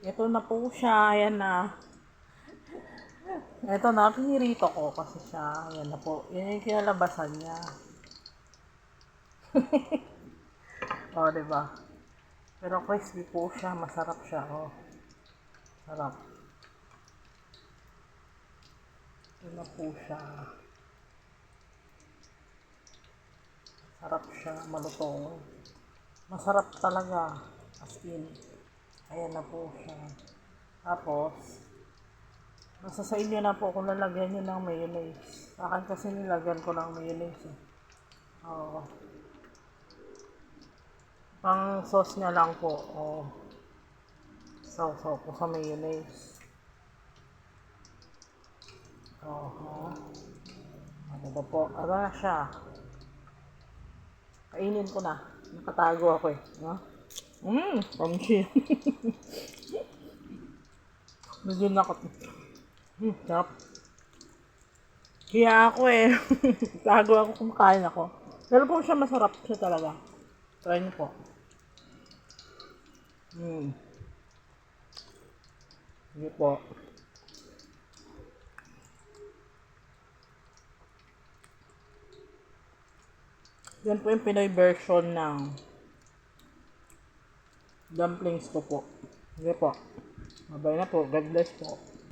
Ito na po siya. Ayan na. Ito na. Pinirito ko kasi siya. Ayan na po. Yan yung kinalabasan niya. O, diba? Pero crispy po siya. Masarap siya. O. Sarap. Ito na po siya. Sarap siya. Malutong. Masarap talaga. As in. Ayan na po siya. Tapos, nasa sa inyo na po kung lalagyan nyo ng mayonnaise. Sa akin kasi nilagyan ko ng mayonnaise eh. Oo. Pang sauce niya lang po. Oo. Sausaw ko sa mayonnaise. Oo. Ano ba po? Ano na siya? Kainin ko na. Nakatago ako eh. No? Pansin. Medyo nakot. Sarap. Kaya ako eh. Tago ako kumakain ako. Pero po siya masarap siya talaga. Try niyo po. Sige po. Yan po yung Pinoy version ng dumplings ko po. Sige po. Mabay na po. God bless po.